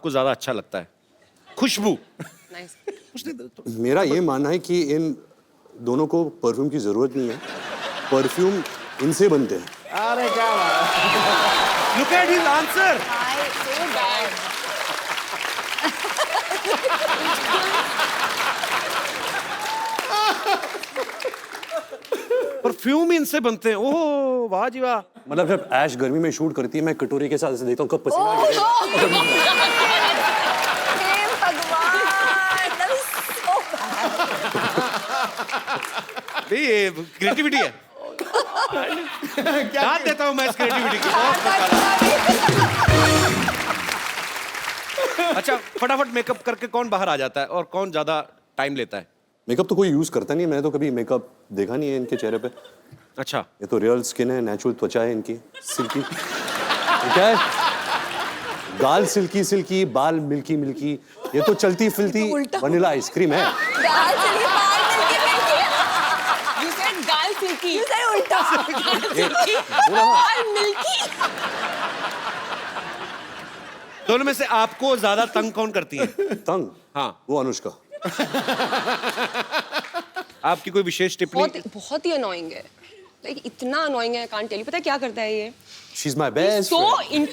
आपको ज्यादा अच्छा लगता है? खुशबू। मेरा ये मानना है कि इन दोनों को परफ्यूम की जरूरत नहीं है, परफ्यूम इनसे बनते हैं। अरे क्या बात। Look at his answer. Perfume इनसे बनते हैं। ओह वाह जी वाह। मतलब जब ऐश गर्मी में शूट करती है, मैं कटोरी के साथ ऐसे देखता हूँ कब पसीना गिरेगा। ये क्रिएटिविटी है। दाद देता हूँ मैं इस क्रिएटिविटी की। अच्छा फटाफट मेकअप करके कौन बाहर आ जाता है और कौन ज्यादा टाइम लेता है? मेकअप तो कोई यूज करता नहीं है, मैंने तो कभी मेकअप देखा नहीं है इनके चेहरे पे। अच्छा ये तो रियल स्किन है, नेचुरल त्वचा है इनकी, सिल्की। क्या है? गाल सिल्की सिल्की, बाल मिल्की मिल्की, ये तो चलती फिरती वनीला आइसक्रीम है। दोनों में से आपको ज्यादा तंग कौन करती है? तंग? हाँ वो अनुष्का। आपकी कोई विशेष टिप्पणी? बहुत ही अनोइंग है, लाइक इतना अनोइंग है, कांट टेल यू। पता है क्या करता है ये? She's my best So friend.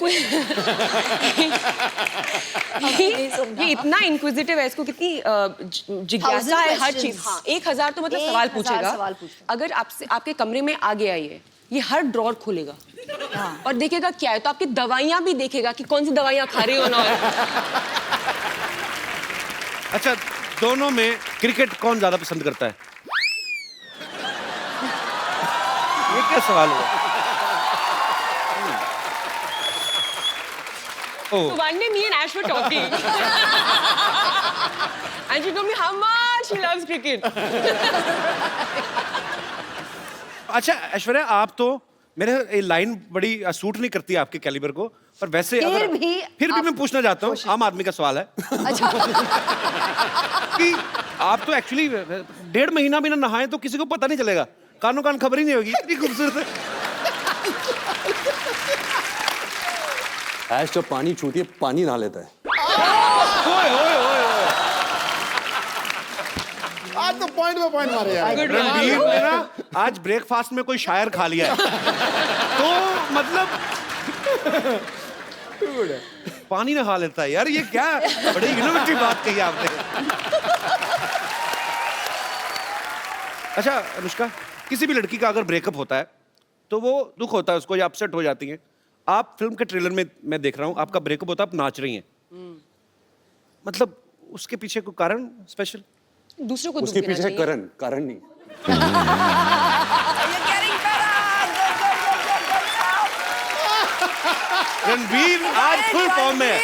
ये इतना इंक्विजिटिव है, इसको कितनी जिज्ञासा है हर चीज। हाँ 1000 तो मतलब सवाल पूछेगा। अगर आपसे आपके कमरे में आ गया ये हर ड्रॉर खोलेगा और देखेगा क्या है, तो आपकी दवाइयां भी देखेगा कि कौन सी दवाइयां खा रही हो ना। अच्छा दोनों में क्रिकेट कौन ज्यादा पसंद करता है? ये क्या सवाल हुआ? So one day me and Ash were talking and she told me how much she loves cricket. अच्छा ऐश्वर्या आप तो मेरे लाइन बड़ी सूट नहीं करती आपके कैलिबर को, पर वैसे फिर भी मैं पूछना चाहता हूँ, आम आदमी का सवाल है। अच्छा कि आप तो एक्चुअली 1.5 महीना भी ना नहाए तो किसी को पता नहीं चलेगा, कानों कान खबर ही नहीं होगी, इतनी खूबसूरत है। ऐश जब पानी छूती है, पानी नहा लेता है। ओए ओए ओए ओए। आज तो पॉइंट पे पॉइंट मारे यार। रणबीर ने ना आज ब्रेकफास्ट में कोई शायर खा लिया है, तो मतलब पानी नहा लेता है यार, ये क्या बड़ी इनोवेटिव बात कही आपने। अच्छा अनुष्का, किसी भी लड़की का अगर ब्रेकअप होता है तो वो दुख होता है उसको, या अपसेट हो जाती है। आप फिल्म के ट्रेलर में मैं देख रहा हूँ आपका ब्रेकअप होता है, आप नाच रही हैं, मतलब उसके पीछे कोई कारण स्पेशल? दूसरों को उसके पीछे कारण नहीं। रणबीर आज फुल फॉर्म में है।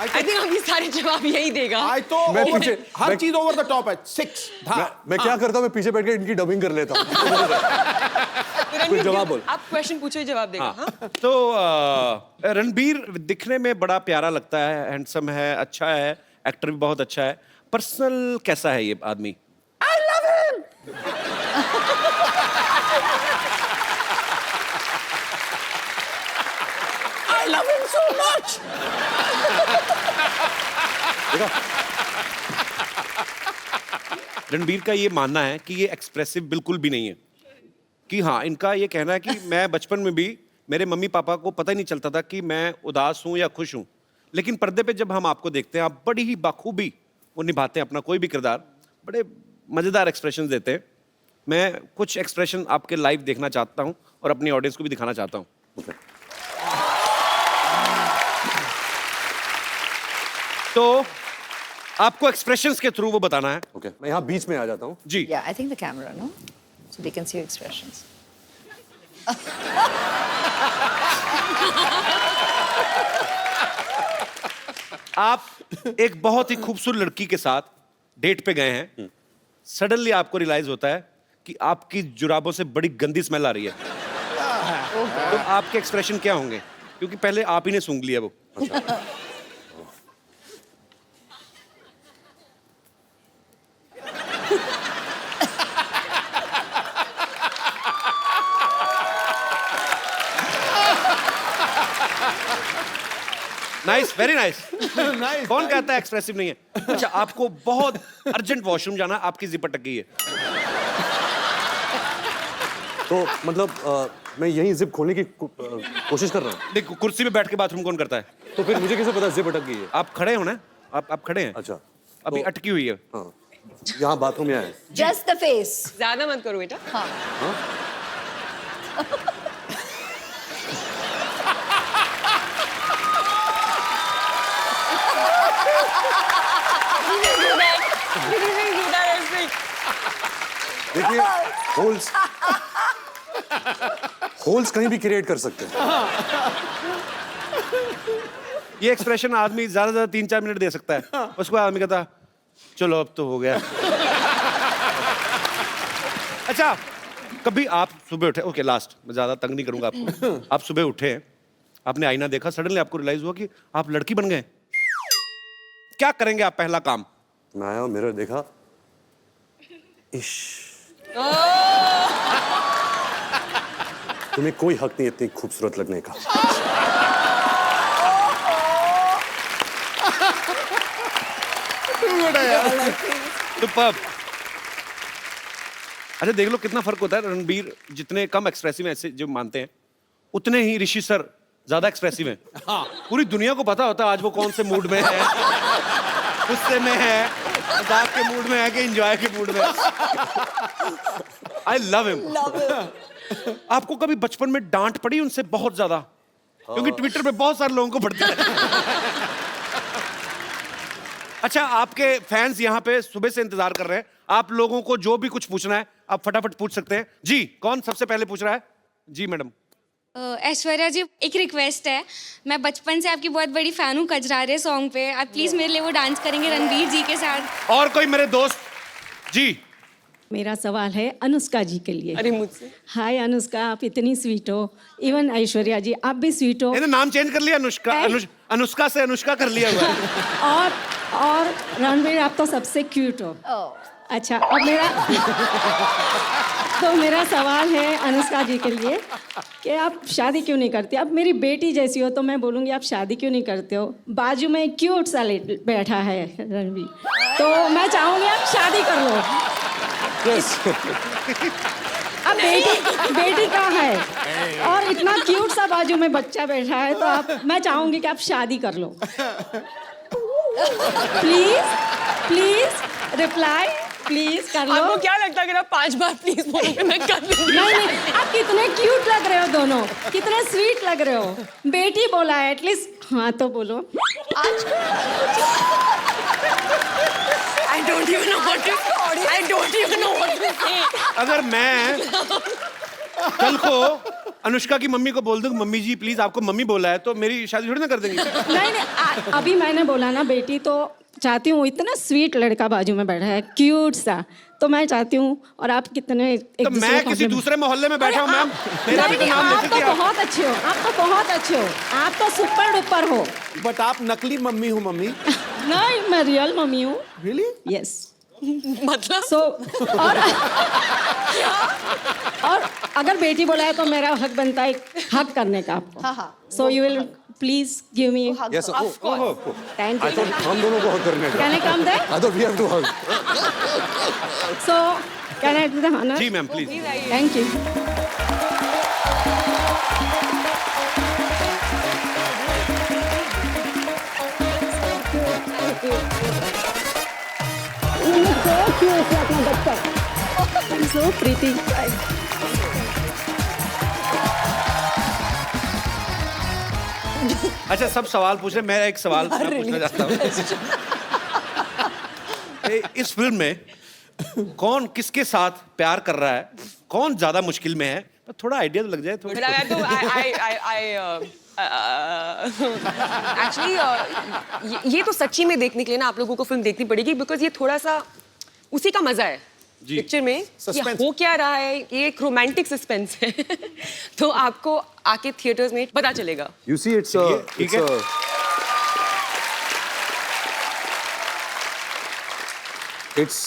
I think अभी सारे जवाब यही देगा। आज तो मैं पीछे हर चीज ओवर द टॉप है। 6 मैं क्या करता हूँ, मैं पीछे बैठ के इनकी डबिंग कर लेता हूँ। कोई जवाब बोल। आप क्वेश्चन पूछो, जवाब देगा। हाँ? तो रणबीर दिखने में बड़ा प्यारा लगता है, हैंडसम है, अच्छा है, एक्टर भी बहुत अच्छा है। पर्सनल कैसा है ये आदमी? I love him. I love him so much. Ranbir का ये मानना है कि ये एक्सप्रेसिव बिल्कुल भी नहीं है, कि हाँ इनका ये कहना है कि मैं बचपन में भी मेरे मम्मी पापा को पता ही नहीं चलता था कि मैं उदास हूँ या खुश हूँ, लेकिन पर्दे पे जब हम आपको देखते हैं आप बड़ी ही बाखूबी वो निभाते हैं अपना कोई भी किरदार, बड़े मज़ेदार एक्सप्रेशन देते हैं। मैं कुछ एक्सप्रेशन आपके लाइव देखना चाहता हूँ और अपनी ऑडियंस को भी दिखाना चाहता हूँ। तो आपको एक्सप्रेशंस के थ्रू वो बताना है। ओके, मैं यहाँ बीच में आ जाता हूँ। जी Yeah, I think the camera, no? So they can see your expressions. आप एक बहुत ही खूबसूरत लड़की के साथ डेट पे गए हैं, सडनली आपको रियलाइज होता है कि आपकी जुराबों से बड़ी गंदी स्मेल आ रही है, तो आपके एक्सप्रेशन क्या होंगे? क्योंकि पहले आप ही ने सूंघ लिया वो। Nice, very nice. Nice, कौन कहता है एक्सप्रेसिव नहीं है? अच्छा, आपको बहुत अर्जेंट वॉशरूम जाना, आपकी जिप अटक गई है। तो मतलब मैं यहीं जिप खोलने की कोशिश कर रहा हूँ। देख, कुर्सी पे बैठ के बाथरूम कौन करता है? तो फिर मुझे कैसे पता जिप अटक गई है? आप खड़े हो ना? आप खड़े हैं? अच्छा, अभी तो- अटकी हुई है। हाँ, यहाँ बाथरूम में है। Just the face. ज्यादा मत करो बेटा। हाँ. देखिए, होल्स कहीं भी क्रिएट कर सकते हैं। ये एक्सप्रेशन आदमी ज्यादा से ज्यादा 3-4 मिनट दे सकता है। उसको आदमी कहता चलो अब तो हो गया। अच्छा, कभी आप सुबह उठे, ओके लास्ट, मैं ज्यादा तंग नहीं करूंगा आपको। आप सुबह उठे, आपने आईना देखा, सडनली आपको रियलाइज हुआ कि आप लड़की बन गए। क्या करेंगे आप पहला काम? मैं आया मिरर देखा, इश, तुम्हें कोई हक नहीं इतनी खूबसूरत लगने का। सुपर्ब। अच्छा, देख लो कितना फर्क होता है। रणबीर जितने कम एक्सप्रेसिव हैं, ऐसे जो मानते हैं, उतने ही ऋषि सर ज्यादा एक्सप्रेसिव हैं। पूरी दुनिया को पता होता है आज वो कौन से मूड में है, गुस्से में है, मजाक के मूड में है कि एंजॉय के मूड में। I love him. आपको कभी बचपन में डांट पड़ी उनसे बहुत ज्यादा? क्योंकि ट्विटर पे बहुत सारे लोगों को पड़ती है। अच्छा, आपके फैंस यहाँ पे सुबह से इंतजार कर रहे हैं। आप लोगों को जो भी कुछ पूछना है आप फटाफट पूछ सकते हैं। जी, कौन सबसे पहले पूछ रहा है? जी मैडम। ऐश्वर्या जी, एक रिक्वेस्ट है। मैं बचपन से आपकी बहुत बड़ी फैन हूँ कजरारे सॉन्ग पे। आप प्लीज मेरे लिए वो डांस करेंगे रणबीर जी के साथ। और कोई मेरे दोस्त? जी। मेरा सवाल है अनुष्का जी के लिए। अरे मुझसे? हाय अनुष्का, आप इतनी स्वीट हो। इवन ऐश्वर्या जी, आप भी स्वीट हो। मैंने नाम चेंज कर लिया, अनुष्का। अनुष्का से अनुष्का कर लिया हुआ है। और रणबीर, आप तो सबसे क्यूट हो। अच्छा, अब मेरा सवाल है अनुष्का जी के लिए कि आप शादी क्यों नहीं करती? अब मेरी बेटी जैसी हो तो मैं बोलूँगी आप शादी क्यों नहीं करते हो? बाजू में क्यूट सा बैठा है रणबीर, तो मैं चाहूँगी आप शादी कर लो। अब बेटी कहाँ है और इतना क्यूट सा बाजू में बच्चा बैठा है, तो मैं चाहूँगी कि आप शादी कर लो। प्लीज रिप्लाई, प्लीज कर लो। आपको क्या लगता है अगर आप 5 बार प्लीज बोलोगे मैं कर दूंगी? नहीं, आप कितने क्यूट लग रहे हो दोनों, कितने स्वीट लग रहे हो। बेटी बोला है, एटलीस्ट हाँ तो बोलो। I don't even know what to say. अगर मैं कल को अनुष्का की मम्मी को बोल दूं मम्मी जी प्लीज आपको मम्मी बोला है, तो मेरी शादी थोड़ी ना कर देंगी। नहीं, अभी मैंने बोला ना बेटी, तो चाहती हूँ इतना स्वीट लड़का बाजू में बैठा है, क्यूट सा, तो मैं चाहती हूँ। और आप कितने तो मैं किसी दूसरे मोहल्ले में बैठा हूँ मैम, मेरा भी तो नाम ले आप सकती तो हैं आप। बहुत अच्छे हो, आप तो बहुत अच्छे हो, आप तो सुपर डुपर हो। बट आप नकली मम्मी हो मम्मी। नहीं, मैं रियल मम्मी हूँ। Really? यस। मतलब सो और अगर बेटी बोला है तो मेरा हक बनता है हक करने का आपको। So you will please give me. Yes, thank I you. thought हम दोनों को हक करने का। Can I come there? I thought we have to hug. So can I do the honour? जी ma'am please. Thank you. So pretty. अच्छा, सब सवाल पूछ रहे, मैं एक सवाल मैं पूछना चाहता हूँ। इस फिल्म में कौन किसके साथ प्यार कर रहा है, कौन ज्यादा मुश्किल में है? थोड़ा आइडिया तो लग जाए थोड़ा। एक्चुअली ये तो सच्ची में देखने के लिए ना आप लोगों को फिल्म देखनी पड़ेगी, बिकॉज ये थोड़ा सा उसी का मजा है पिक्चर में। ये हो क्या रहा है, ये एक रोमांटिक सस्पेंस है। तो आपको आके थिएटर्स में पता चलेगा। You see, it's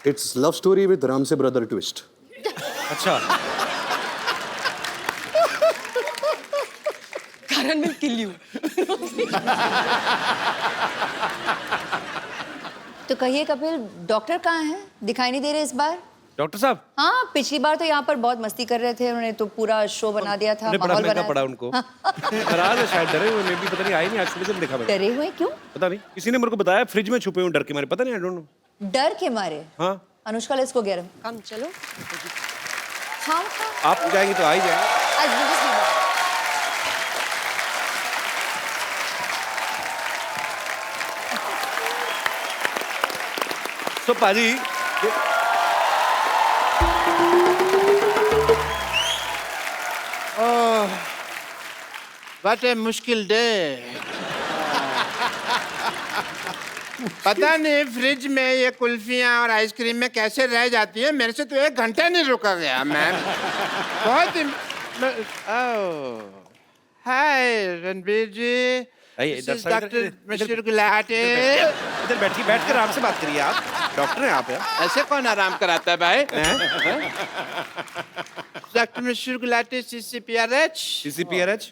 it's love story with Ram se brother twist. अच्छा, Karan will kill you. तो कहिए कपिल, डॉक्टर कहाँ हैं? दिखाई नहीं दे रहे इस बार? डॉक्टर साहब हाँ, पिछली बार तो यहाँ पर बहुत मस्ती कर रहे थे, उन्होंने तो पूरा शो बना दिया था, उन्हें बड़ा माहौल महंगा बनाया पड़ा था। उनको। नाराज है शायद, डरे हुए, मैं भी पता नहीं, आए नहीं आज सुबह से देखा मैंने। डरे हुए क्यों? पता नहीं, किसी ने मेरे को बताया फ्रिज में छुपे हुए डर के मारे, पता नहीं, आई डोंट नो। डर के मारे? हाँ अनुष्का ले इसको गरम। Come, चलो. हाँ, आप जाएंगे तो आ ही जाए। आज बिल्कुल सही बात। तो पाजी व्हाट ए मुश्किल डे। पता नहीं फ्रिज में ये कुल्फियाँ और आइसक्रीम में कैसे रह जाती है, मेरे से तो 1 घंटा नहीं रुका गया मैम। बहुत ही हाय रणबीर जी, आइए, इधर साइड, डॉक्टर इधर- मिस्टर गुलाटी। इधर बैठिए, बैठकर आराम से बात करिए। आप डॉक्टर हैं आप यार। ऐसे कौन आराम कराता है भाई? Doctor mister Gulati, CCPRH। CCPRH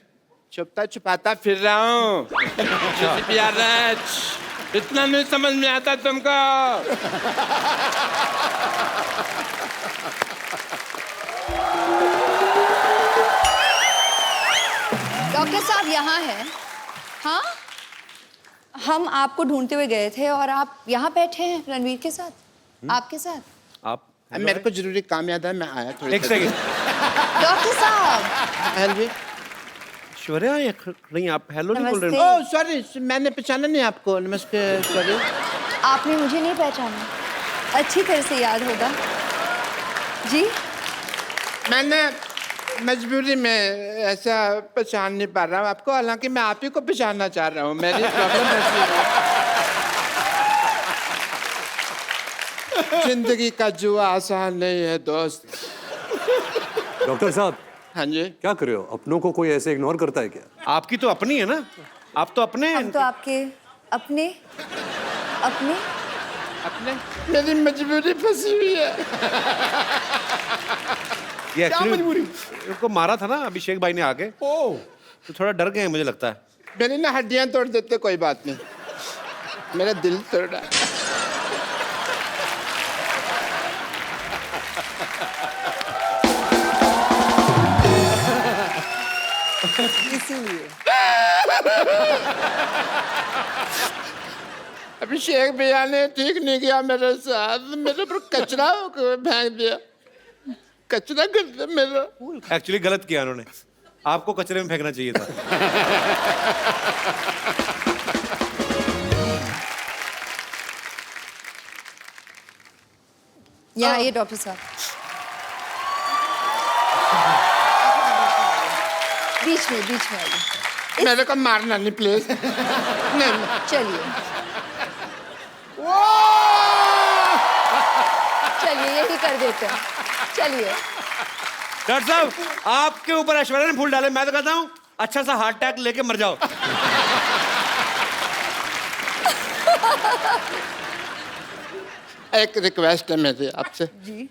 छुपता छुपाता फिर रहा हूँ। CCPRH इतना नहीं समझ में आता तुमको? डॉक्टर साहब यहाँ हैं। हाँ, हम आपको ढूंढते हुए गए थे और आप यहाँ बैठे हैं रणवीर के साथ, आपके साथ। आप मेरे को जरूरी काम याद है, मैं आया थोड़ी एक सेकंड। डॉक्टर साहब, हाँ जी। ऐश्वर्या ये नहीं, आप हेलो नहीं बोल रहे नमस्ते। हो। ओह सॉरी, मैंने पहचाना नहीं आपको। नमस्ते, सॉरी। आपने मुझे नहीं पहचाना? अच्छी तरह से याद होगा जी। मैंने मजबूरी में ऐसा पहचान नहीं पा रहा हूँ आपको, हालांकि मैं आप ही को पहचानना चाह रहा हूँ। मेरी प्रॉब्लम ऐसी है, जिंदगी का जुआ आसान नहीं है दोस्त। डॉक्टर साहब हाँ जी। क्या कर रहे हो? अपनों को कोई ऐसे इग्नोर करता है क्या? आपकी तो अपनी है ना, आप तो अपने हम तो आपके अपने अपने अपने मेरी मजबूरी फंसी हुई है। ये एक्चुअली उनको मारा था ना अभिषेक भाई ने आके, ओह, तो थोड़ा डर गए हैं मुझे लगता है। मेरी ना हड्डियां तोड़ देते, कोई बात नहीं, मेरा दिल तोड़ा। इसीलिए अभिषेक भैया ने ठीक नहीं किया मेरे साथ, मेरे पर कचरा फेंक दिया, कचरा कर दिया मेरा। एक्चुअली गलत किया उन्होंने, आपको कचरे में फेंकना चाहिए था। यहाँ आइए डॉक्टर साहब, बीच में आइए। मेरे को मारना नहीं प्लीज। नहीं, चलिए चलिए यही कर देते हैं, चलिए। डॉक्टर साहब आपके ऊपर ऐश्वर्या ने फूल डाले, मैं तो कहता हूँ अच्छा सा हार्ट अटैक लेके मर जाओ। एक रिक्वेस्ट है मेरी आपसे, जी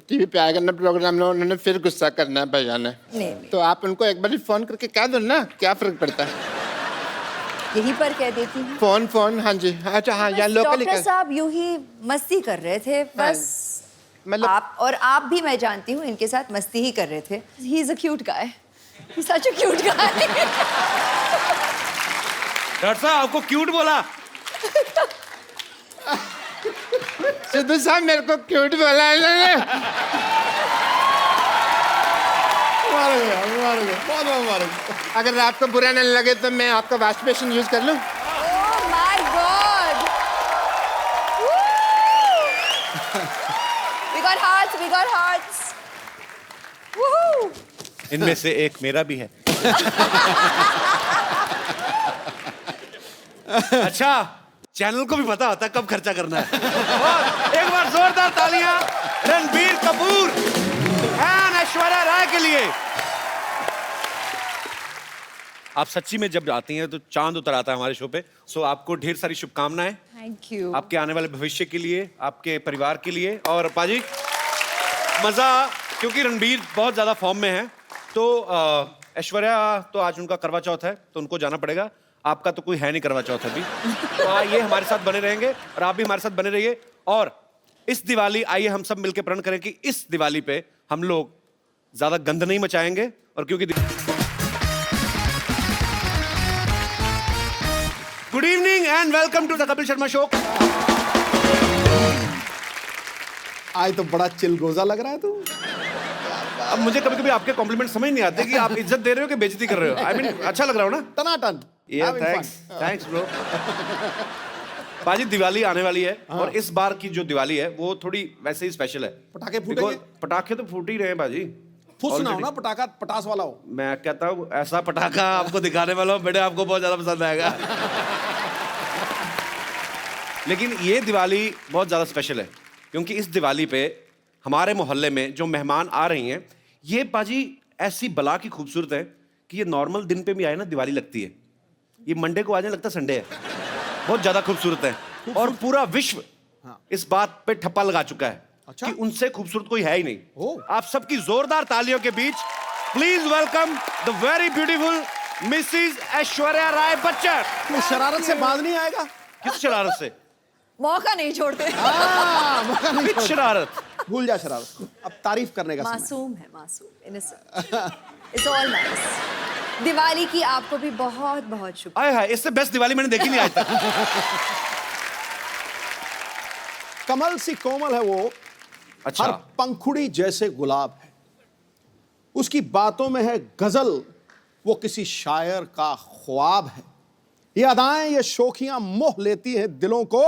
टीवी पे आएगा ना प्रोग्राम में, उन्होंने फिर गुस्सा करना है भैया ने, नहीं तो आप उनको एक बार फोन करके कह दो ना, क्या फर्क पड़ता है? यहीं पर कह देती हूँ। फोन हाँ जी, अच्छा हाँ, यहाँ लोकली डॉक्टर साहब यूं ही मस्ती कर रहे थे बस, मतलब आप भी मैं जानती हूँ इनके साथ मस्ती ही कर रहे थे। He is a cute guy, such a cute guy. Doctor साहब आपको क्यूट बोला? सिद्धू साहब मेरे को क्यूट बोला है इन्होंने। अगर आपको बुरा नहीं लगे तो मैं आपका वॉश बेसिन यूज कर लूं? Oh my god, we got hearts. Woohoo. इनमें से एक मेरा भी है। अच्छा, चैनल को भी पता होता है कब खर्चा करना है। और एक बार जोरदार तालियां रणबीर कपूर एंड ऐश्वर्या राय के लिए। आप सच्ची में जब आती हैं तो चांद उतर आता है हमारे शो पे। सो आपको ढेर सारी शुभकामनाएं थैंक यू। आपके आने वाले भविष्य के लिए, आपके परिवार के लिए। और पाजी मजा, क्योंकि रणबीर बहुत ज्यादा फॉर्म में है, तो ऐश्वर्या तो आज उनका करवा चौथ है तो उनको जाना पड़ेगा। आपका तो कोई है नहीं करवा चौथ अभी, तो आइए हमारे साथ बने रहेंगे और आप भी हमारे साथ बने रहिए। और इस दिवाली आइए हम सब मिलकर प्रण करें कि इस दिवाली पे हम लोग ज्यादा गंद नहीं मचाएंगे। और क्योंकि good evening and welcome to the Kapil Sharma show. आज तो बड़ा चिलगोजा लग रहा है तू। अब मुझे कभी कभी आपके कॉम्प्लीमेंट समझ नहीं आते कि आप इज्जत दे रहे हो कि बेइज्जती कर रहे हो। आई मीन अच्छा लग रहा हो ना? टनाटन। Thanks bro. पाजी दिवाली आने वाली है और इस बार की जो दिवाली है वो थोड़ी वैसे ही स्पेशल है। पटाखे फूटेंगे? पटाखे तो फूट ही रहे हैं बाजी। फुस ना हो ना, पटाखा पटास वाला हो। मैं कहता हूँ ऐसा पटाखा आपको दिखाने वाला हूँ बेटे, आपको बहुत ज्यादा पसंद आएगा। लेकिन ये दिवाली बहुत ज्यादा स्पेशल है क्योंकि इस दिवाली पे हमारे मोहल्ले में जो मेहमान आ रही हैं ये पाजी ऐसी बला की खूबसूरत है कि ये नॉर्मल दिन पे भी आए ना दिवाली लगती है। ये मंडे को आने लगता संडे है। बहुत ज्यादा खूबसूरत है और पूरा विश्व इस बात पे ठप्पा लगा चुका है कि उनसे खूबसूरत कोई है ही नहीं। आप सबकी जोरदार तालियों के बीच please welcome the very beautiful Mrs Aishwarya Rai Bachchan. तू शरारत से बाज नहीं आएगा? किस शरारत से? मौका नहीं छोड़ते। मौका नहीं किस शरारत? भूल जा शरारत, अब तारीफ करने का समय। मासूम है, मासूम, innocent. It's all nice. Diwali की आपको भी बहुत बहुत शुक्रिया। आए हाय, इससे बेस्ट दिवाली मैंने देखी नहीं आज तक। कमल सी कोमल है वो, अच्छा। हर पंखुड़ी जैसे गुलाब है, उसकी बातों में है गजल, वो किसी शायर का ख्वाब है। ये अदाएं, ये शोखियां मोह लेती हैं दिलों को,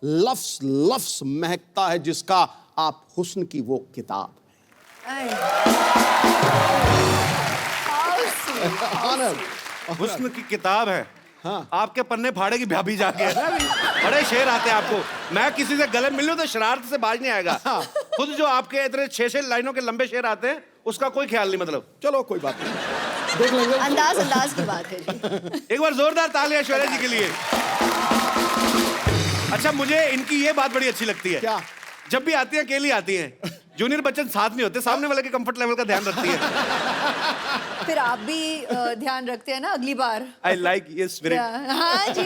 लफ्ज लफ्ज महकता है जिसका आप हुस्न की वो किताब है। हुस्न की किताब है। हाँ। आपके पन्ने फाड़े की भाभी जाके है ना। बड़े शेर आते हैं आपको। मैं किसी से गले मिलूं तो शरारत से बाज नहीं आएगा। खुद जो आपके इतने 6-6 लाइनों के लंबे शेर आते हैं उसका कोई ख्याल नहीं। मतलब चलो कोई बात नहीं, देख लेंगे। अंदाज की बात है जी। एक बार जोरदार तालियां ऐश्वर्या जी के लिए। अच्छा, मुझे इनकी ये बात बड़ी अच्छी लगती है। क्या? जब भी आती हैं अकेली आती हैं, जूनियर बच्चन साथ नहीं होते, सामने वाले के कंफर्ट लेवल का ध्यान रखती है। फिर आप भी ध्यान रखते हैं ना अगली बार। आई लाइक ये स्पिरिट। हाँ जी।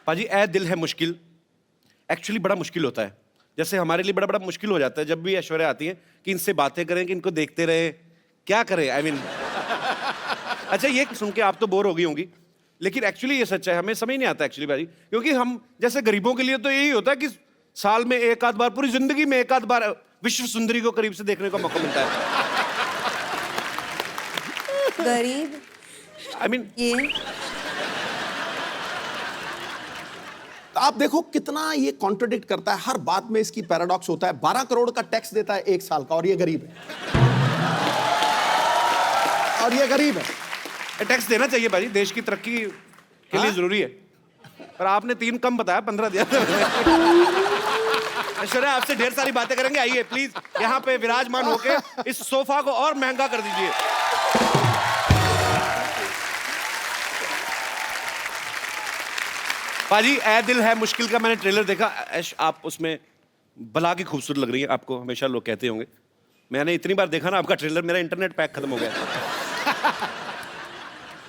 पाजी ए दिल है मुश्किल एक्चुअली बड़ा मुश्किल होता है। जैसे हमारे लिए बड़ा बड़ा मुश्किल हो जाता है जब भी ऐश्वर्या आती हैं कि इनसे बातें करें कि इनको देखते रहे, क्या करें। आई मीन अच्छा, ये सुन के आप तो बोर हो गई होंगी, लेकिन एक्चुअली ये सच है, हमें समझ नहीं आता एक्चुअली भाई। क्योंकि हम जैसे गरीबों के लिए तो यही होता है कि साल में एक आध बार, पूरी जिंदगी में एक आध बार विश्व सुंदरी को करीब से देखने का मौका मिलता है। गरीब आई मीन ये आप देखो कितना ये कॉन्ट्रडिक्ट करता है, हर बात में इसकी पैराडॉक्स होता है। 12 करोड़ का टैक्स देता है 1 साल का और ये गरीब है। और ये गरीब है। टैक्स देना चाहिए भाई, देश की तरक्की के लिए जरूरी है। पर आपने 3 कम बताया, 15 दिया। ऐश्वर्या आपसे ढेर सारी बातें करेंगे। आइए प्लीज यहाँ पे विराजमान होके इस सोफा को और महंगा कर दीजिए। पाजी ए दिल है मुश्किल का मैंने ट्रेलर देखा। ऐश आप उसमें बला की खूबसूरत लग रही है, आपको हमेशा लोग कहते होंगे। मैंने इतनी बार देखा ना आपका ट्रेलर, मेरा इंटरनेट पैक खत्म हो गया।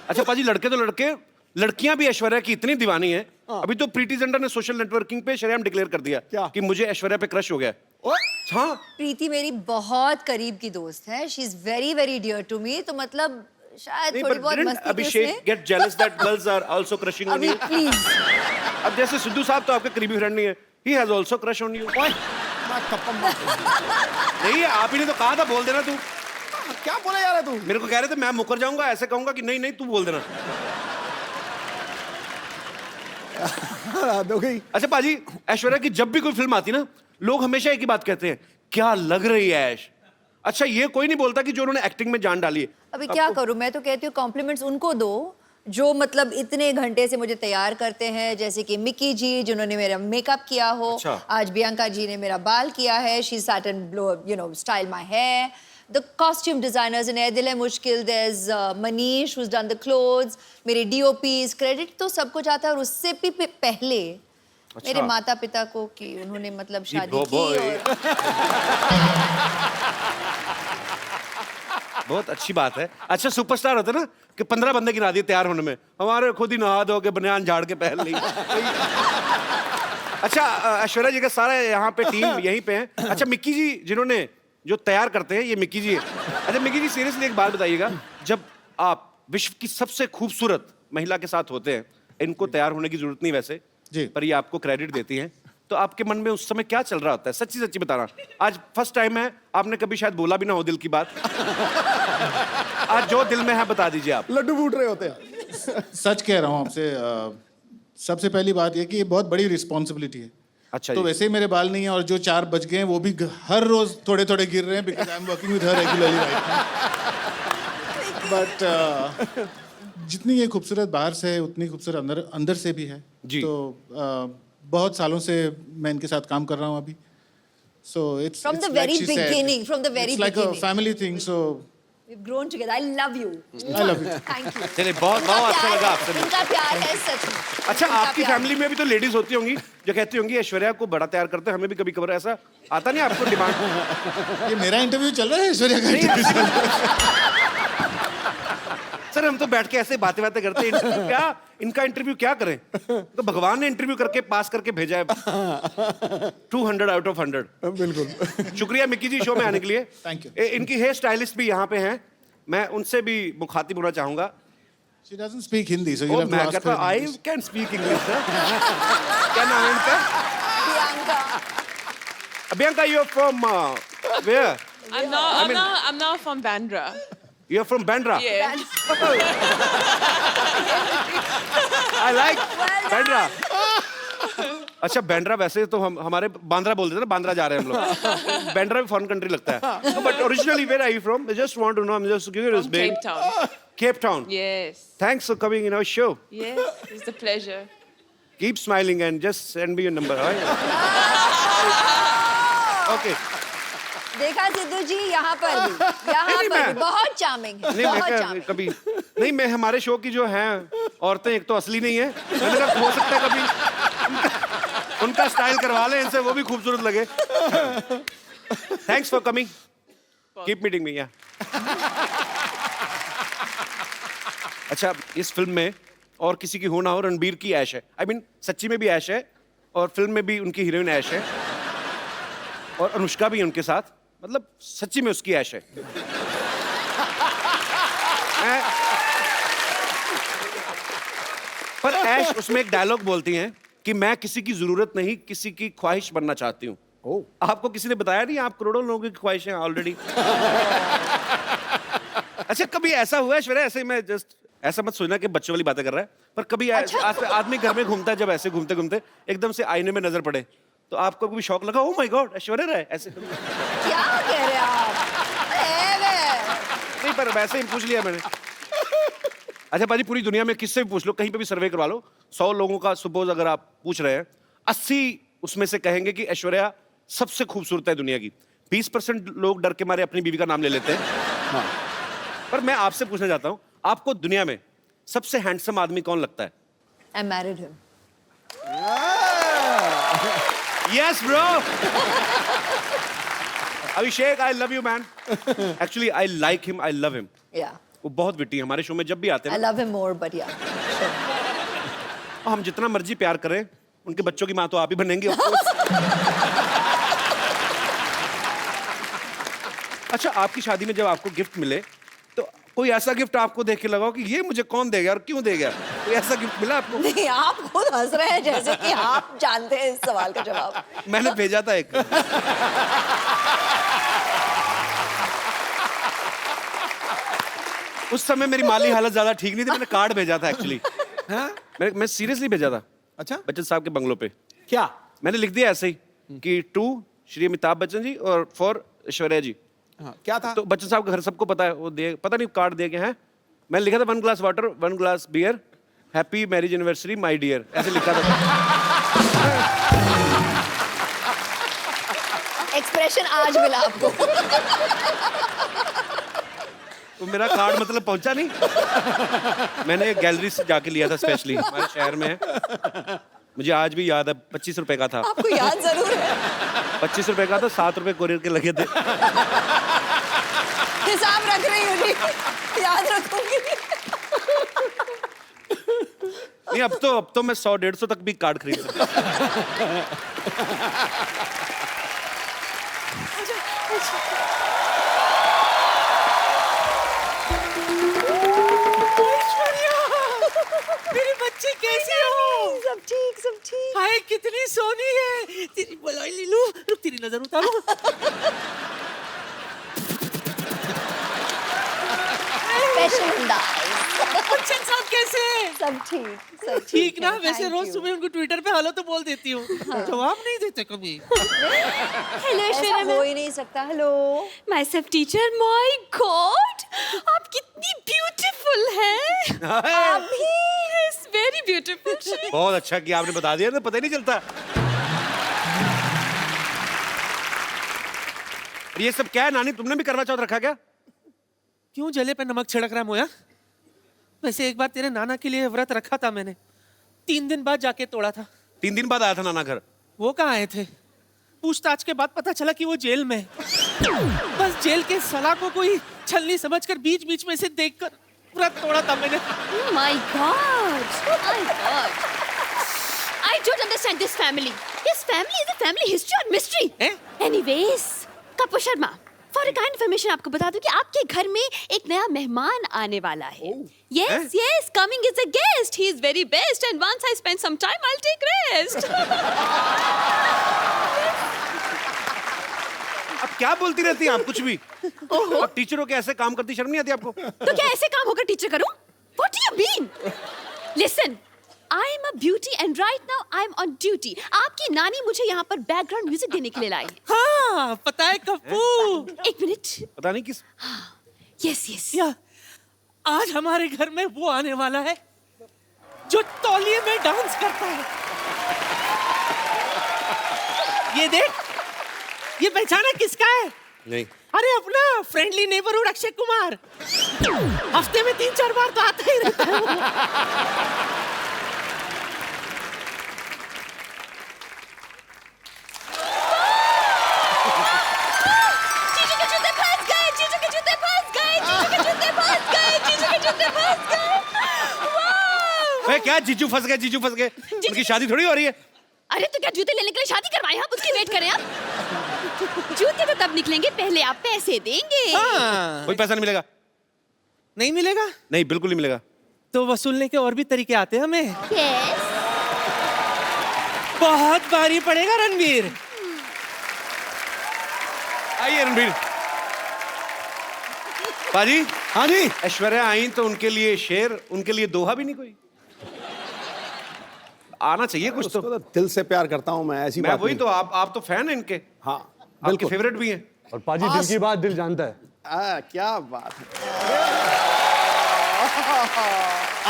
अच्छा पाजी, लड़के तो लड़के, लड़कियां भी ऐश्वर्या की इतनी दीवानी है। अभी तो प्रीति जिंटा ने सोशल नेटवर्किंग पे शरेआम डिक्लेयर कर दिया क्या? कि मुझे ऐश्वर्या पे क्रश हो गया। हाँ, प्रीति मेरी बहुत करीब की दोस्त है। She is very very dear to me. तो मतलब शायद नहीं, थोड़ी but बहुत didn't मस्ती थी Abhishek उसमें। get jealous that girls are also crushing on अभी you? प्लीज अब जैसे सिद्धू साहब तो आपके करीबी फ्रेंड नहीं है, he has also crush on you. नहीं, आप ही ने तो कहा था बोल देना तू। क्या बोले जा रहा है तू? मेरे को कह रहे थे मैं मुकर जाऊंगा, ऐसे कहूंगा कि नहीं नहीं तू बोल देना। दो गई। अच्छा पाजी, ऐश्वर्या की जब भी कोई फिल्म आती ना, लोग हमेशा एक ही बात कहते हैं, क्या लग रही है ऐश। अच्छा, ये कोई नहीं बोलता कि जो उन्होंने एक्टिंग में जान डाली है। अभी क्या करूं, मैं तो कहती हूँ कॉम्प्लीमेंट्स उनको दो जो मतलब इतने घंटे से मुझे तैयार करते हैं, जैसे कि मिकी जी जिन्होंने मेरा मेकअप किया हो। अच्छा। आज बियांका जी ने मेरा बाल किया है। She set and blow you know style my hair. The costume designers in Ae Dil Hai Mushkil, there is Manish who's done the clothes, मेरे DOPs, क्रेडिट तो सबको जाता है। और उससे भी पहले मेरे माता पिता को कि उन्होंने मतलब शादी की। और बहुत अच्छी बात है। अच्छा सुपरस्टार होता है ना कि 15 बंदे गिना दिए तैयार होने में, हमारे खुद ही नहा धो के बनियान झाड़ के पहन ली। अच्छा ऐश्वर्या जी का सारा यहाँ पे टीम यहीं पे है। अच्छा मिक्की जी जिन्होंने जो तैयार करते हैं, ये मिक्की जी है। अच्छा मिक्की जी सीरियसली एक बात बताइएगा, जब आप विश्व की सबसे खूबसूरत महिला के साथ होते हैं, इनको तैयार होने की जरूरत नहीं वैसे जी। पर ये आपको क्रेडिट देती हैं, तो आपके मन में उस समय क्या चल रहा होता है? सच्ची सच्ची बताना। आज फर्स्ट टाइम है, आपने कभी शायद बोला भी ना हो दिल की बात। आज जो दिल में है बता दीजिए आप। लड्डू फूट रहे होते हैं। सच कह रहा हूँ आपसे। सबसे पहली बात ये कि ये बहुत बड़ी रिस्पॉन्सिबिलिटी है। अच्छा तो जी। वैसे ही मेरे बाल नहीं है, और जो 4 बज गए हैं वो भी हर रोज थोड़े थोड़े गिर रहे हैं, because I am working with her regularly right. But जितनी ये खूबसूरत बाहर से है उतनी खूबसूरत अंदर से भी है जी। तो बहुत सालों से मैं इनके साथ काम कर रहा हूँ अभी। So it's From the very beginning, from the very like a beginning. Family thing. So We've grown together. I love you. I love you. Thank you. चलिए बहुत इनका बहुत अच्छा प्यार- लगा आपसे मिलकर। इनका प्यार है सच में। अच्छा इनका आपकी प्यार। फैमिली में भी तो लेडीज होती होंगी जो कहती होंगी ऐश्वर्या को बड़ा तैयार करते हैं, हमें भी कभी कभार ऐसा आता नहीं आपको डिमांड? ये मेरा इंटरव्यू चल रहा है, ऐश्वर्या का इंटरव्यू चल रहा है। सर हम तो बैठ के ऐसे बातें बातें करते हैं, इंटरव्यू क्या, इनका इंटरव्यू क्या करें? तो भगवान ने इंटरव्यू करके पास करके भेजा है। 200 आउट ऑफ 100। बिल्कुल। शुक्रिया मिक्की जी शो में आने के लिए। Thank you. इनकी हेयर स्टाइलिस्ट भी यहाँ पे हैं, मैं उनसे भी मुखातिब होना चाहूंगा। She doesn't speak Hindi, so oh, you'll have to मैं ask कहता her in I English. Can speak English. क्या नाम है इनका? Priyanka. Bianca, you're from where? I'm not from Bandra. You're from Bandra. Yes. I like Bandra. अच्छा बैंड्रा वैसे तो हम हमारे बांद्रा बोल देते हैं ना, बांद्रा जा रहे हैं हम लोग। बैंड्रा भी फॉरेन कंट्री लगता है। But originally where are you from? I just want to know, I am just curious From baby. Cape Town. Cape Town. Yes. Thanks for coming in our show. Yes. It's a pleasure. Keep smiling and just send me your number. Right? Okay. देखा सिद्धू जी यहाँ पर भी, यहाँ नहीं, पर मैं- भी बहुत चार्मिंग है, नहीं मैं बहुत क्या चार्मिंग। कभी नहीं, मैं हमारे शो की जो हैं औरतें एक तो असली नहीं है, मैंने कहा हो सकता है कभी उनका स्टाइल करवा लें इनसे, वो भी खूबसूरत लगे। Thanks for coming, keep meeting me. या अच्छा इस फिल्म में और किसी की हो ना हो, रणबीर की ऐश है। आई मीन सच्ची में भी ऐश है और फिल्म में भी उनकी हीरोइन ऐश है और अनुष्का भी है उनके साथ, मतलब सच्ची में उसकी ऐश है। पर ऐश उसमें एक डायलॉग बोलती हैं कि मैं किसी की जरूरत नहीं, किसी की ख्वाहिश बनना चाहती हूँ। आपको किसी ने बताया नहीं आप करोड़ों लोगों की ख्वाहिश है ऑलरेडी? अच्छा कभी ऐसा हुआ है ऐश्वर्या, ऐसे मैं जस्ट ऐसा मत सोचना कि बच्चों वाली बातें कर रहा है, पर कभी आदमी घर में घूमता है, जब ऐसे घूमते घूमते एकदम से आईने में नजर पड़े तो आपको भी शौक लगा, oh my God Aishwarya Rai ऐसे? क्या कह रहे हैं आप? नहीं पर वैसे ही पूछ लिया मैंने। अच्छा बाजी पूरी दुनिया में किससे भी पूछ लो, कहीं पे भी सर्वे करवा लो, 100 लोगों का सपोज अगर आप पूछ रहे हैं, 80 उसमें से कहेंगे कि ऐश्वर्या सबसे खूबसूरत है दुनिया की। 20% लोग डर के मारे अपनी बीवी का नाम ले लेते हैं। पर मैं आपसे पूछना चाहता हूं, आपको दुनिया में सबसे हैंडसम आदमी कौन लगता है? I married him. Yes bro. Abhishek I love you man. Actually I like him, I love him. Yeah. वो बहुत विट्टी है, हमारे शो में जब भी आते I हैं love him more, but yeah. और हम जितना मर्जी प्यार करें, उनके बच्चों की माँ तो आप ही बनेंगे of course. अच्छा आपकी शादी में जब आपको गिफ्ट मिले तो कोई ऐसा गिफ्ट आपको देख के लगाओ कि ये मुझे कौन देगा और क्यों देगा? कोई ऐसा गिफ्ट मिला आपको? नहीं, आप खुद हंस रहे हैं जैसे कि आप जानते हैं इस सवाल का जवाब। मैंने भेजा था एक। उस समय मेरी माली हालत ज्यादा ठीक नहीं थी, मैंने कार्ड भेजा था एक्चुअली। मैं सीरियसली भेजा था अच्छा बच्चन साहब के बंगलों पे। क्या? मैंने लिख दिया ऐसे ही कि टू श्री अमिताभ बच्चन जी और फॉर ऐश्वर्या जी। हाँ, क्या था? तो बच्चन साहब का घर सबको पता है, वो दे पता नहीं कार्ड दे के हैं। मैंने लिखा था 1 glass water 1 glass beer happy marriage anniversary my dear, ऐसे लिखा था। एक्सप्रेशन आज मिला आपको। तो मेरा कार्ड मतलब पहुंचा नहीं। मैंने एक गैलरी से जाके लिया था स्पेशली, हमारे शहर में है, मुझे आज भी याद है। 25 रुपए का था। आपको याद जरूर है। 25 रुपए का था, 7 रुपए कोरियर के लगे थे। हिसाब नाम रख रही हूँ जी, याद रखूंगी। नहीं, अब तो मैं 100-150 तक भी कार्ड खरीद सकता हूँ। मेरी बच्ची कैसी हो? सब ठीक, सब ठीक। हाय कितनी सोनी है। तेरी बलाई लीलू, रुक तेरी नजर उतारो। स्पेशल अंदाज। बच्चन साहब कैसे हैं? सब ठीक, सब ठीक ना? है, वैसे thank रोज you। सुबह उनको ट्विटर पे हेलो तो बोल देती हूँ, जवाब नहीं देते कभी। हेलो ऐसा हो ही नहीं सकता। Hello. My self teacher, my God, आप कितनी ब्यूटीफुल हैं। आप भी। Yes, very beautiful. बहुत अच्छा किया आपने बता दिया, तो पता ही नहीं चलता। ये सब क्या है नानी, तुमने भी करवा चौथ रखा क्या? क्यों जले पे नमक छिड़क रहा है मोया? वैसे एक बार तेरे नाना के लिए व्रत रखा था मैंने, 3 दिन बाद जाके तोड़ा था। 3 दिन बाद आया था नाना घर। वो कहाँ आए थे? पूछताछ के बाद पता चला कि वो जेल में है। बस जेल के सलाह को कोई छलनी समझकर बीच बीच में से देखकर व्रत तोड़ा था मैंने। My God! My God! I don't understand this family. This family is a family history or mystery. Eh? Anyways, Kapoor Sharma, for a kind information आपको बता दूं कि आपके घर में एक नया मेहमान आने वाला है. Yes, yes, coming is a guest. He is very best, and once I spend some time, I'll take rest. अब क्या बोलती रहती हैं आप कुछ भी? अब टीचरों के ऐसे काम करती शर्म नहीं आती आपको? तो क्या ऐसे काम होकर टीचर करूं? What do you mean? Listen, I am a beauty and right now I am on duty. आपकी नानी मुझे यहाँ पर बैकग्राउंड म्यूजिक देने के लिए लाई. हाँ, पता है कपूर. एक मिनट. पता नहीं किस. Yes, yes. या, आज हमारे घर में वो आने वाला है जो तौलिए में डांस करता है. ये देख, ये पहचाना किसका है? नहीं. अरे अपना फ्रेंडली नेबरहुड अक्षय कुमार. हफ्ते में 3-4 बार तो आता ही रहता है. जीजू के जूते फंस गए. जीजू के जूते फंस गए. जीजू के जूते फंस गए. जीजू के जूते फंस गए. अरे क्या जीजू फंस गए, जीजू फंस गए? उनकी शादी थोड़ी हो रही है. अरे तो क्या जूते लेने के लिए शादी करवाएं आप? उसकी वेट करें आप. जूते तो तब निकलेंगे, पहले आप पैसे देंगे. कोई पैसा नहीं मिलेगा. नहीं मिलेगा? नहीं, बिल्कुल नहीं मिलेगा. तो वसूलने के और भी तरीके आते हैं हमें. Yes. बहुत भारी पड़ेगा रणवीर. आइए रणबीर. पाजी. हाँ जी. ऐश्वर्या आई तो उनके लिए शेर, उनके लिए दोहा भी नहीं कोई? आना चाहिए कुछ तो. उसको तो दिल से प्यार करता हूं मैं, ऐसी मैं बात वही नहीं। तो, आप तो फैन हैं इनके. हाँ आपके बिल्कुल. फेवरेट भी हैं. और पाजी दिल की बात दिल जानता है. क्या बात है.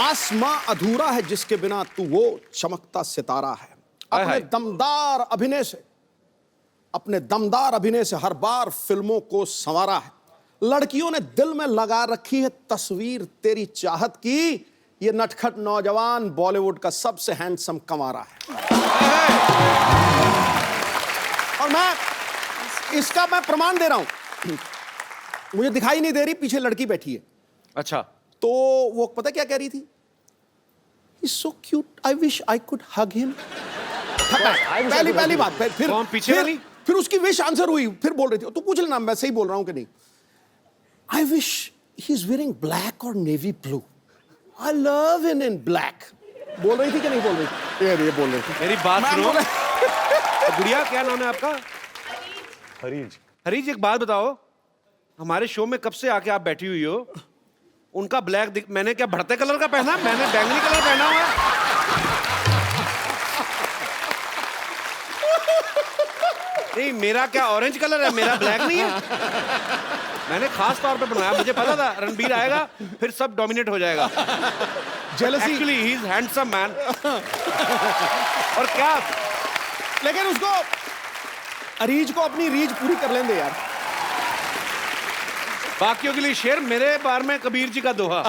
आसमां अधूरा है जिसके बिना तू वो चमकता सितारा है. हाय अपने हाय. अपने दमदार अभिनय से हर बार फिल्मों को संवारा है. लड़कियों ने दिल में लगा रखी है तस्वीर तेरी चाहत की. ये नटखट नौजवान बॉलीवुड का सबसे हैंडसम कंवारा है. और इसका मैं प्रमाण दे रहा हूं. मुझे दिखाई नहीं दे रही, पीछे लड़की बैठी है. अच्छा. तो वो पता क्या कह रही थी? He's so cute. I wish I could hug him. पहली बात. फिर कौन पीछे वाली? फिर उसकी विश आंसर हुई. फिर बोल रही थी, तू पूछ लेना मैं सही बोल रहा हूं कि नहीं. I wish he's wearing black or navy blue. I love him in black. बोल रही थी कि नहीं बोल रही थी? ये बोल रही थी. मेरी बात मैं सुनो. बोला- गुड़िया, क्या नाम है आपका? हरीज. हरीज, एक बात बताओ, हमारे शो में कब से आके आप बैठी हुई हो? उनका ब्लैक मैंने क्या भड़ते कलर का पहना? मैंने बैंगनी कलर पहना हुआ है. नहीं, मेरा क्या ऑरेंज कलर है, मेरा ब्लैक नहीं है. मैंने खास तौर पे बनाया, मुझे पता था रणबीर आएगा फिर सब डोमिनेट हो जाएगा. Jealousy. Actually he is handsome man. और क्या, लेकिन उसको अरीज को अपनी रीज पूरी कर लेंगे यार. बाकियों के लिए शेर, मेरे बारे में कबीर जी का दोहा.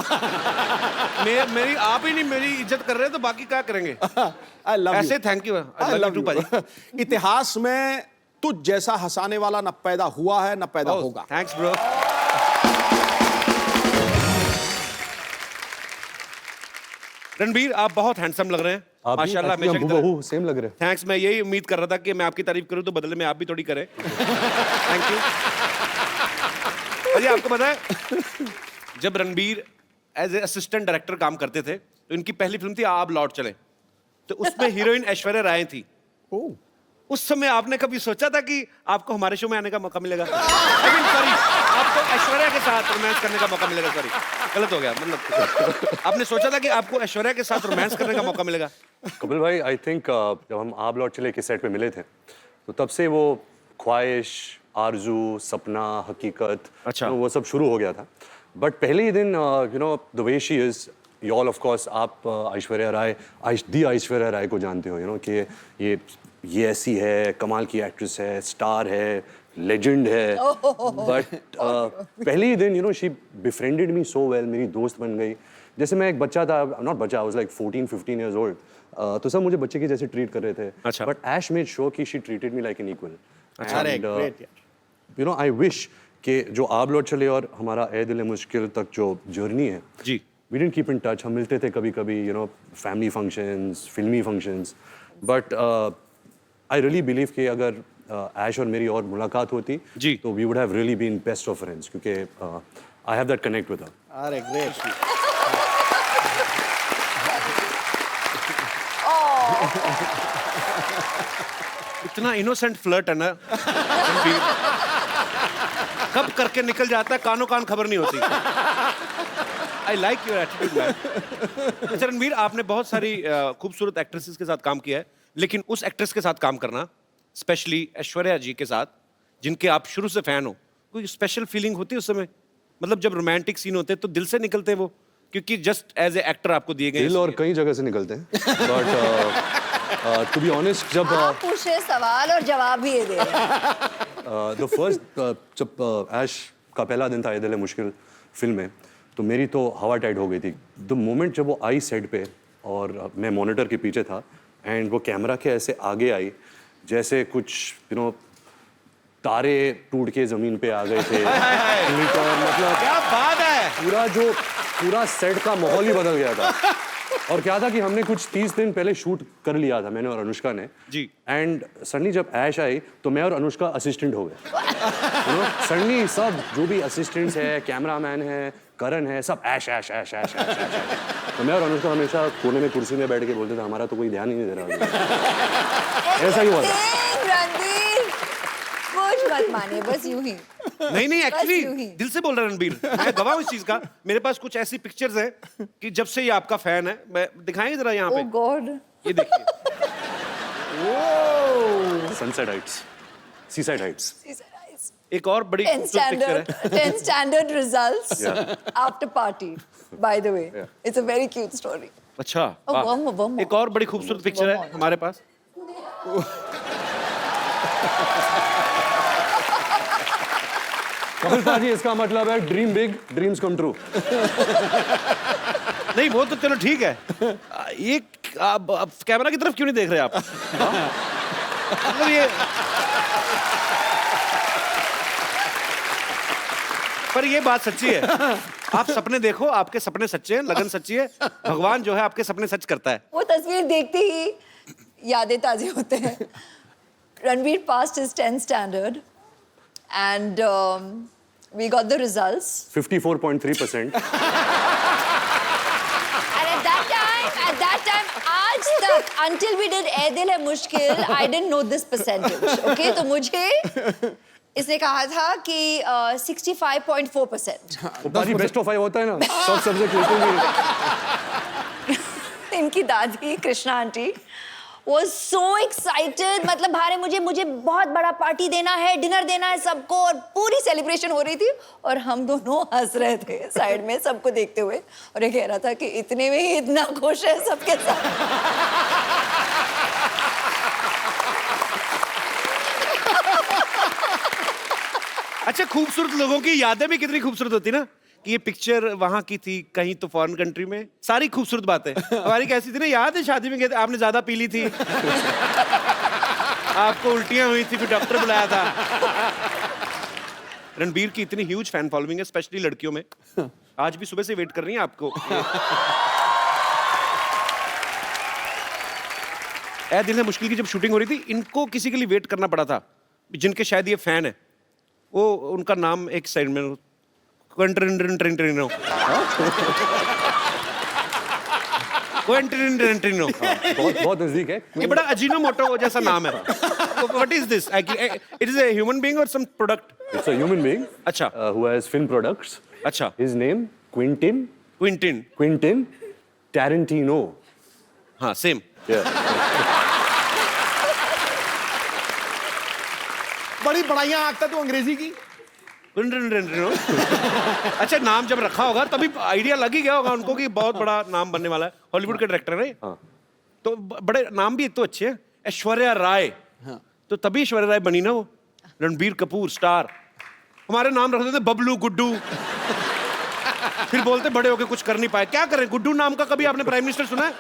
मेरी आप ही नहीं मेरी इज्जत कर रहे तो बाकी क्या करेंगे? I love you. ऐसे thank you. I love you पाजी. इतिहास में तुझ जैसा हंसाने वाला न पैदा हुआ है न पैदा होगा. Thanks bro. रणबीर आप बहुत हैंडसम लग रहे हैं आप माशाल्लाह, भी हमेशा की तरह। हूबहू सेम लग रहे हैं। थैंक्स, मैं यही उम्मीद कर रहा था कि मैं आपकी तारीफ करूं तो बदले में आप भी थोड़ी करें। Thank you. अरे आपको पता है जब Ranbir as a assistant director काम करते थे तो इनकी पहली फिल्म थी आप लौट चले, तो उसमें हीरोइन ऐश्वर्या राय थी। उस समय आपने कभी सोचा था कि आपको हमारे शो में आने का मौका मिलेगा? I mean, sorry, आपको ऐश्वर्या के साथ रोमांस करने का मौका मिलेगा? सॉरी, गलत हो गया, मतलब आपने सोचा था कि आपको ऐश्वर्या के साथ रोमांस करने का मौका मिलेगा? कपिल भाई आई थिंक जब हम आप लौट चले के सेट पे मिले थे तो तब से वो ख्वाहिश, आरजू, सपना, हकीकत, अच्छा। वो सब शुरू हो गया था। बट पहले ही दिन you know the way she is, you all of course आप ऐश्वर्या राय, ऐश्वर्या राय को जानते हो, यू नो कि ये ऐसी है, कमाल की एक्ट्रेस है, स्टार है, लेजेंड है। बट पहले ही दिन you know she befriended me so well, मेरी दोस्त बन गई। जैसे मैं एक बच्चा था, नॉट बच्चा, I was like 14-15 years old, तो सब मुझे बच्चे के जैसे ट्रीट कर रहे थे। अच्छा। बट ऐश मेड श्योर कि she treated me like an equal. अरे ग्रेट यार। यू नो आई विश कि जो आप लौट चले और हमारा ए दिल मुश्किल तक जो जर्नी है, जी, we didn't keep in touch. हम मिलते थे कभी कभी, यू नो फैमिली फंक्शंस, फिल्मी functions, but I really believe कि अगर ऐश और मेरी और मुलाकात होती जी, तो we would have really been best of friends, क्योंकि I have that connect with her. अरे ग्रेट। इतना इनोसेंट फ्लर्ट है ना रणबीर, कब करके निकल जाता है, कानों कान खबर नहीं होती। I like your attitude man. अच्छा रणबीर, आपने बहुत सारी खूबसूरत एक्ट्रेसेस के साथ काम किया है, लेकिन उस एक्ट्रेस के साथ काम करना, स्पेशली ऐश्वर्या जी के साथ, जिनके आप शुरू से फैन हो, कोई स्पेशल फीलिंग होती है उस समय? मतलब जब रोमांटिक सीन होते हैं तो दिल से निकलते हैं वो, क्योंकि जस्ट एज ए एक्टर आपको दिए गए दिल और कई जगह से निकलते हैं। बट टू बी ऑनेस्ट, जब आप पूछ रहे सवाल और जवाब भी ये दे रहे हैं। द फर्स्ट जब ऐश का पहला दिन था ये दिल है मुश्किल फिल्म में, तो मेरी तो हवा टाइट हो गई थी। द मोमेंट जब वो आई सेट पे और मैं मॉनिटर के पीछे था एंड वो कैमरा के ऐसे आगे आई जैसे कुछ यू नो तारे टूट के जमीन पे आ गए थे। मतलब क्या बात है, पूरा सेट का माहौल ही बदल गया था। और क्या था कि हमने कुछ 30 दिन पहले शूट कर लिया था, मैंने और अनुष्का ने जी। एंड सडनली जब ऐश आई तो मैं और अनुष्का असिस्टेंट हो गए। यू नो सडनली सब जो भी असिस्टेंट्स है, कैमरामैन है, करण है, सब ऐश ऐश ऐश ऐश ऐश ऐश। तो मैं और अनुष्का हमेशा कोने में कुर्सी में बैठ के बोलते थे हमारा तो कोई ध्यान ही नहीं दे रहा। ऐसा ही हुआ था। रणबीर, कुछ मत मानिए, बस यूं ही। नहीं यूं एक्चुअली ही। दिल से बोल रहा है रणबीर, मैं गवाह हूं इस चीज का। मेरे पास कुछ ऐसी पिक्चर्स हैं कि जब से ये आपका फैन है, मैं दिखाएंगे जरा यहाँ ओह पे, गॉड, ये देखिए। Sunset Heights, seaside Heights. एक और बड़ी 10 खूबसूरत पिक्चर है। 10 standard results Yeah. after party, by the way. It's a very cute story. अच्छा, Oh, वाह। one more. एक और बड़ी खूबसूरत पिक्चर है हमारे पास। कपिल पाजी, इसका मतलब है dream big, dreams come true. नहीं वो तो चलो ठीक है, ये आप कैमरा की तरफ क्यों नहीं देख रहे आप? मतलब ये, पर ये बात सच्ची है, आप सपने देखो, आपके सपने सच्चे हैं, लगन सच्ची है, भगवान जो है आपके सपने सच करता है। वो तस्वीर देखते ही यादें ताजे होते हैं। Ranbir passed his 10th standard and we got the results. 54.3%. And at that time, आज तक, until we did ए दिल है मुश्किल, I didn't know this percentage. Okay, तो मुझे इसने कहा था कि 65.4%. पाजी बेस्ट ऑफ 5 होता है ना, सब सब्जेक्ट बिल्कुल नहीं। इनकी दादी Krishna aunty was so excited, मतलब भारे मुझे बहुत बड़ा पार्टी देना है, डिनर देना है सबको, और पूरी सेलिब्रेशन हो रही थी और हम दोनों हंस रहे थे साइड में सबको देखते हुए, और ये कह रहा था कि इतने में ही इतना खुश है सबके साथ। अच्छा, खूबसूरत लोगों की यादें भी कितनी खूबसूरत होती ना, कि ये पिक्चर वहां की थी, कहीं तो फॉरेन कंट्री में, सारी खूबसूरत बातें। हमारी कैसी थी ना, याद है शादी में गए थे, आपने ज्यादा पी ली थी, आपको उल्टियां हुई थी, फिर डॉक्टर बुलाया था। रणबीर की इतनी ह्यूज फैन फॉलोइंग है, स्पेशली लड़कियों में, आज भी सुबह से वेट कर रही हैं आपको। ए दिल है मुश्किल की जब शूटिंग हो रही थी, इनको किसी के लिए वेट करना पड़ा था, जिनके शायद ये फैन है, वो उनका नाम एक साइड में क्वेंटिनो बहुत नजदीक है। ये बड़ा अजीनोमोटो जैसा नाम है। What is this? It is a human being और some product? It's a human being अच्छा who has film products. अच्छा His name Quentin Tarantino. हाँ सेम। Yeah. बड़ी बड़ाइयां आंकता तू अंग्रेजी की। अच्छा नाम जब रखा होगा तभी आइडिया लग ही गया होगा उनको कि बहुत बड़ा नाम बनने वाला है। हॉलीवुड के डायरेक्टर है हाँ। तो बड़े नाम भी एक तो अच्छे हैं। ऐश्वर्या राय, तो तभी ऐश्वर्या राय बनी ना वो। रणबीर कपूर स्टार, हमारे नाम रख देते बबलू गुड्डू, फिर बोलते बड़े होके कुछ कर नहीं पाए। क्या करें, गुड्डू नाम का कभी आपने प्राइम मिनिस्टर सुना है?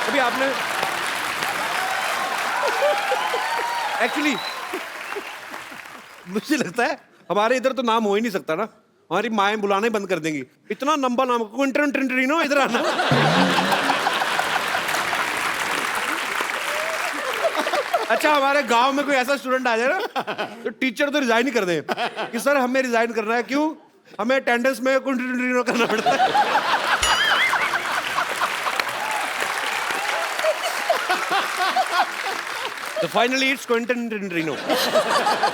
कभी आपने? एक्चुअली मुझे लगता है हमारे इधर तो नाम हो ही नहीं सकता ना, हमारी माएं बुलाने बंद कर देंगी। इतना लंबा नाम क्विंटनो, इधर आना। अच्छा हमारे गांव में कोई ऐसा स्टूडेंट आ जाए ना तो टीचर तो रिजाइन ही कर दे कि सर हमें रिजाइन करना है। क्यों? हमें अटेंडेंस में क्विंटनो करना पड़ता है। तो फाइनली इट्स क्विंटनो।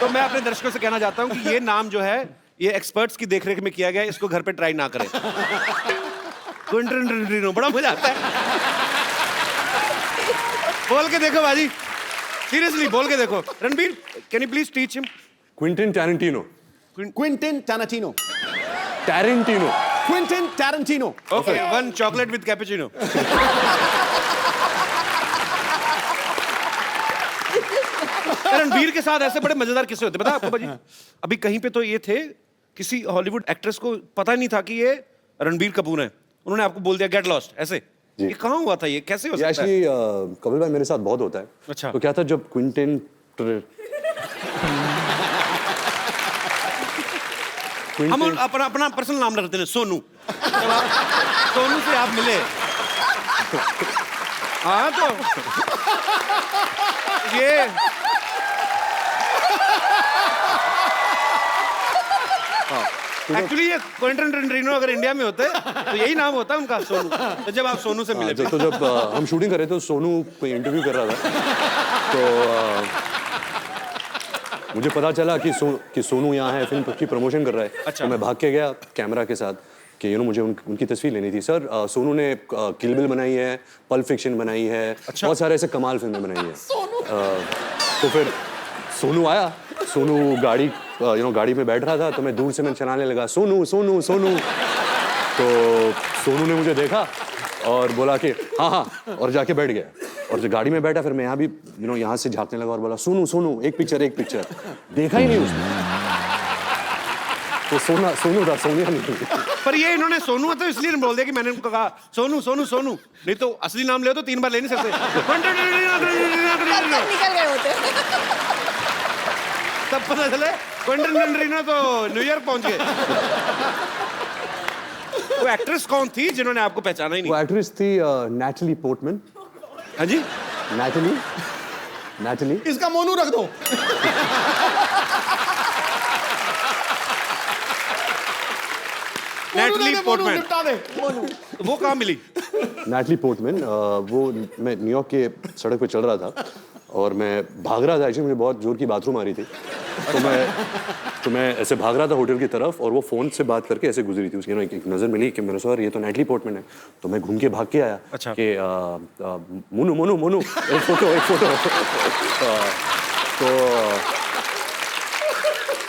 तो मैं अपने दर्शकों से कहना चाहता हूं कि ये नाम जो है ये एक्सपर्ट्स की देखरेख में किया गया है, इसको घर पे ट्राई ना करें। क्विंटनो बड़ा मजा आता है। बोल के देखो बाजी, सीरियसली बोल के देखो। Ranbir can you please teach him? Quentin Tarantino. Quentin Tarantino. Quentin Tarantino. Okay, one chocolate with cappuccino. Ranbir के साथ ऐसे बड़े मजेदार किस्से होते पता है आपको बाजी? अभी कहीं पे तो ये थे, किसी हॉलीवुड एक्ट्रेस को पता ही नहीं था कि ये रणबीर कपूर है, उन्होंने आपको बोल दिया गेट लॉस्ट ऐसे। ये कहाँ हुआ था? ये कैसे हो सकता है? एक्चुअली कपिल भाई मेरे साथ बहुत होता है। अच्छा। तो क्या था जब क्विंटिन हम अपना अपना पर्सनल नाम रखते हैं सोनू। सोनू से आप मिले। हाँ तो ये एक्चुअली ये क्विंटन टेरेंटिनो अगर इंडिया में होते तो यही नाम होता उनका, सोनू। तो जब आप सोनू से मिले तो जब हम शूटिंग कर रहे थे तो सोनू कोई इंटरव्यू कर रहा था, तो मुझे पता चला कि सोनू यहाँ है, फिल्म की प्रमोशन कर रहा है। अच्छा। तो मैं भाग के गया कैमरा के साथ कि मुझे उनकी तस्वीर लेनी थी। सर सोनू ने किल बिल बनाई है, पल्प फिक्शन बनाई है, अच्छा। बहुत सारे ऐसे कमाल फिल्में बनाई है। तो फिर सोनू आया, सोनू गाड़ी में बैठ रहा था, तो मैं दूर से मैं चलाने लगा सोनू सोनू सोनू। तो सोनू ने मुझे देखा और बोला कि हाँ हाँ, और जाके बैठ गया। और जब गाड़ी में बैठा फिर मैं यहाँ भी यहाँ से झांकने लगा और बोला सोनू सोनू एक पिक्चर। देखा ही नहीं उसने, तो सोनू था, सोनिया नहीं। पर ये इन्होंने सोनू तो इसलिए बोल दिया कि मैंने उनको कहा सोनू सोनू सोनू, नहीं तो असली नाम ले तो 3 बार ले नहीं सकते। निकल गए होते। तब पता चले क्विंटन टेरेंटिनो तो न्यूयॉर्क पहुंच गए। वो एक्ट्रेस कौन थी जिन्होंने आपको पहचाना ही नहीं? वो एक्ट्रेस थी नैटली पोर्टमैन। हाँ जी, नैटली। इसका मोनू रख दो। Natalie Portman. निपटा दे। वो कहाँ मिली? नैटली पोर्टमैन, वो मैं न्यूयॉर्क के सड़क पे चल रहा था और मैं भाग रहा था। एक्चुअली मुझे बहुत जोर की बाथरूम आ रही थी, तो मैं ऐसे भाग रहा था होटल की तरफ, और वो फोन से बात करके ऐसे गुजरी थी। उसकी एक नजर मिली कि मेरे सर ये तो नैटली पोर्टमैन है। तो मैं घूम के भाग के आया। अच्छा। कि मोनू मोनू मोनू एक फोटो।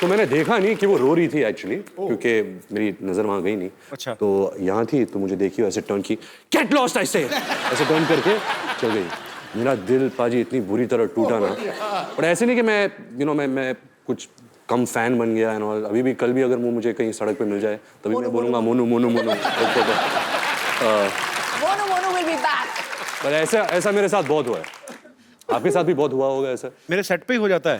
तो मैंने देखा नहीं कि वो रो रही थी एक्चुअली, क्योंकि मेरी नजर वहां गई नहीं। अच्छा। तो यहाँ थी, तो मुझे देखी ऐसे टर्न की, गेट लॉस्ट ऐसे टर्न करके चल गई। मेरा दिल पाजी इतनी बुरी तरह टूटा ना। और ऐसे नहीं कि मैं कुछ कम फैन बन गया एंड ऑल। अभी भी, कल भी अगर वो मुझे कहीं सड़क पे मिल जाए तभी मैं बोलूँगा Monu Monu Monu. Monu will be back. पर ऐसा मेरे साथ बहुत हुआ है। आपके साथ भी बहुत हुआ होगा ऐसा? मेरे सेट पे ही हो जाता है।